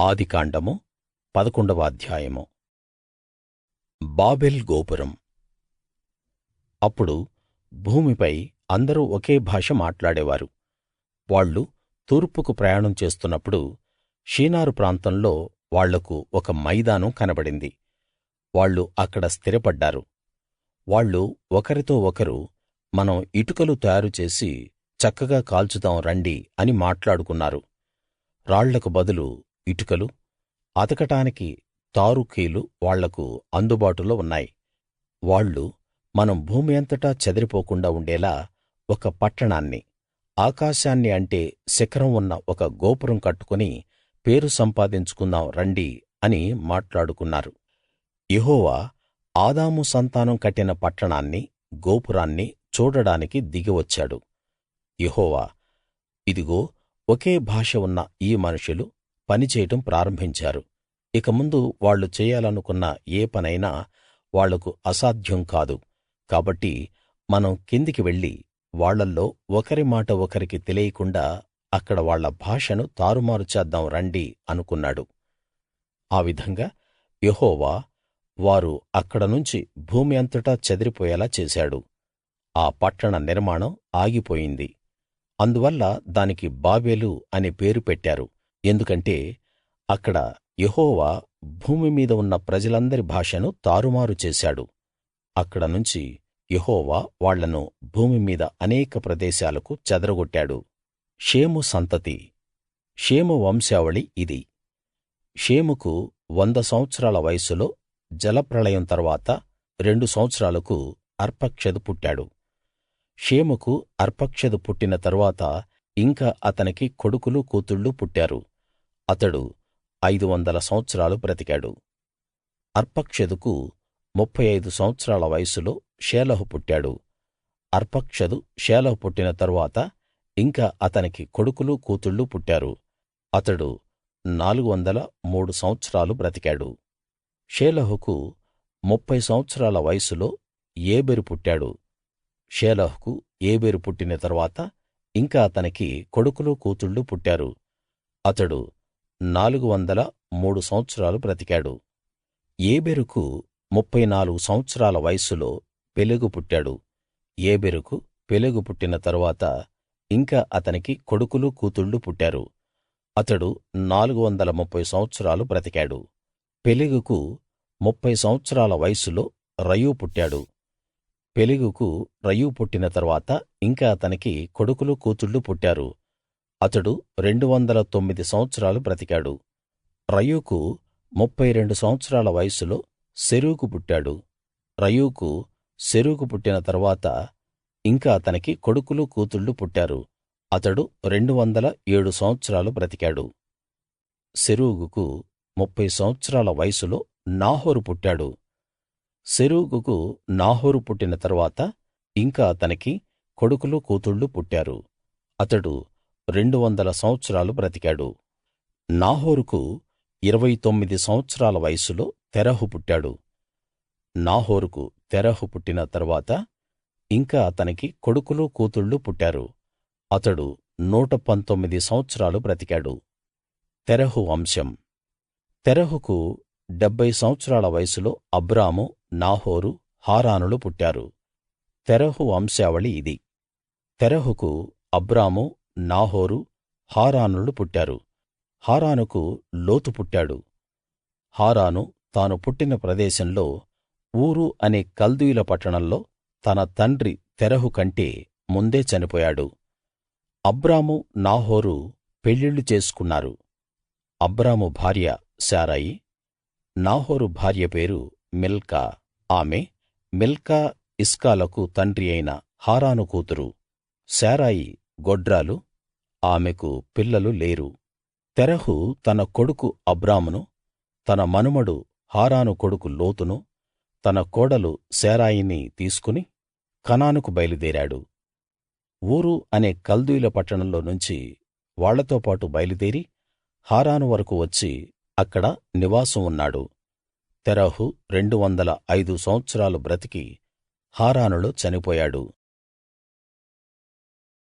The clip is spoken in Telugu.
ఆదికాండము 11వ అధ్యాయము. బాబెల్ గోపురం. అప్పుడు భూమిపై అందరూ ఒకే భాష మాట్లాడేవారు. వాళ్ళు తూర్పుకు ప్రయాణం చేస్తున్నప్పుడు షీనారు ప్రాంతంలో వాళ్లకు ఒక మైదానం కనబడింది. వాళ్ళు అక్కడ స్థిరపడ్డారు. వాళ్ళు ఒకరితో ఒకరు, మనం ఇటుకలు తయారుచేసి చక్కగా కాల్చుదాం రండి అని మాట్లాడుకున్నారు. రాళ్లకు బదులు ఇటుకలు, అతకడానికి తారు కీలు వాళ్లకు అందుబాటులో ఉన్నాయి. వాళ్ళు, మనం భూమి అంతటా చెదిరిపోకుండా ఉండేలా ఒక పట్టణాన్ని, ఆకాశాన్ని అంటే శిఖరం ఉన్న ఒక గోపురం కట్టుకుని పేరు సంపాదించుకుందాం రండి అని మాట్లాడుకున్నారు. యెహోవా ఆదాము సంతానం కట్టిన పట్టణాన్ని, గోపురాన్ని చూడడానికి దిగి వచ్చాడు. యెహోవా, ఇదిగో ఒకే భాష ఉన్న ఈ మనుషులు పని చేయడం ప్రారంభించారు. ఇక ముందు వాళ్ళు చేయాలనుకున్న ఏ పనైనా వాళ్లకు అసాధ్యం కాదు. కాబట్టి మనం కిందికి వెళ్లి వాళ్ళల్లో ఒకరి మాట ఒకరికి తెలియకుండా అక్కడ వాళ్ళ భాషను తారుమారు చేద్దాం రండి అనుకున్నాడు. ఆ విధంగా యెహోవా వారు అక్కడ నుంచి భూమి అంతటా చెదిరిపోయేలా చేశాడు. ఆ పట్టణ నిర్మాణం ఆగిపోయింది. అందువల్ల దానికి బాబెలు అనే పేరు పెట్టారు. ఎందుకంటే అక్కడ యెహోవా భూమి మీద ఉన్న ప్రజలందరి భాషను తారుమారు చేశాడు. అక్కడ నుంచి యెహోవా వాళ్ళను భూమి మీద అనేక ప్రదేశాలకు చెదరగొట్టాడు. షేము సంతతి. షేము వంశావళి ఇది. షేముకు 100 సంవత్సరాల వయస్సులో జలప్రళయం తర్వాత 2 సంవత్సరాలకు అర్పక్షదు పుట్టాడు. షేముకు అర్పక్షదు పుట్టిన తరువాత ఇంకా అతనికి కొడుకులు కూతుళ్ళు పుట్టారు. అతడు 500 సంవత్సరాలు బ్రతికాడు. అర్పక్షదుకు 35 సంవత్సరాల వయస్సులో షేలహు పుట్టాడు. అర్పక్షదు షేలహు పుట్టిన తరువాత ఇంకా అతనికి కొడుకులు కూతుళ్ళు పుట్టారు. అతడు 403 సంవత్సరాలు బ్రతికాడు. షేలహుకు 30 సంవత్సరాల వయస్సులో ఏబెరు పుట్టాడు. షేలహుకు ఏబెరు పుట్టిన తరువాత ఇంకా అతనికి కొడుకులు కూతుళ్ళు పుట్టారు. అతడు 403 సంవత్సరాలు బ్రతికాడు. ఏబెరుకు 34 సంవత్సరాల వయస్సులో పెలెగు పుట్టాడు. ఏబెరుకు పెలెగు పుట్టిన తరువాత ఇంకా అతనికి కొడుకులు కూతుళ్ళు పుట్టారు. అతడు 430 సంవత్సరాలు బ్రతికాడు. పెలెగుకు 30 సంవత్సరాల వయస్సులో రయూ పుట్టాడు. పెలెగుకు రయూ పుట్టిన తరువాత ఇంకా అతనికి కొడుకులు కూతుళ్ళు పుట్టారు. అతడు 209 సంవత్సరాలు బ్రతికాడు. రయూకు 32 సంవత్సరాల వయస్సులో సెరూగు పుట్టాడు. రయూకు సెరూగు పుట్టిన తరువాత ఇంకా అతనికి కొడుకులు కూతుళ్ళు పుట్టారు. అతడు 207 సంవత్సరాలు బ్రతికాడు. సెరూగుకు 30 సంవత్సరాల వయస్సులో నాహోరు పుట్టాడు. సెరూగుకు నాహోరు పుట్టిన తరువాత ఇంకా అతనికి కొడుకులు కూతుళ్ళు పుట్టారు. అతడు 200 సంవత్సరాలు బ్రతికాడు. నాహోరుకు 29 సంవత్సరాల వయస్సులో తెరహు పుట్టాడు. నాహోరుకు తెరహు పుట్టిన తరువాత ఇంకా అతనికి కొడుకులు కూతుళ్ళు పుట్టారు. అతడు 119 సంవత్సరాలు బ్రతికాడు. తెరహు వంశం. తెరహుకు 70 సంవత్సరాల వయస్సులో అబ్రాము, నాహోరు, హారానులు పుట్టారు. తెరహు వంశావళి ఇది. తెరహుకు అబ్రాము, నాహోరు, హారానులు పుట్టారు. హారానుకు లోతు పుట్టాడు. హారాను తాను పుట్టిన ప్రదేశంలో ఊరు అనే కల్దీయుల పట్టణంలో తన తండ్రి తెరహు కంటే ముందే చనిపోయాడు. అబ్రాము, నాహోరు పెళ్ళిళ్ళు చేసుకున్నారు. అబ్రాము భార్య శారయి. నాహోరు భార్య పేరు మిల్కా. ఆమె మిల్కా ఇస్కాలకు తండ్రి అయిన హారాను కూతురు. శారయి గొడ్రాలు. ఆమెకు పిల్లలు లేరు. తెరహు తన కొడుకు అబ్రామును, తన మనుమడు హారాను కొడుకు లోతును, తన కోడలు శారయిని తీసుకుని కనానుకు బయలుదేరాడు. ఊరు అనే కల్దీయుల పట్టణంలో నుంచి వాళ్ళతో పాటు బయలుదేరి హారాను వరకూ వచ్చి అక్కడ నివాసం ఉన్నాడు. తెరహు 205 సంవత్సరాలు బ్రతికి హారానులో చనిపోయాడు.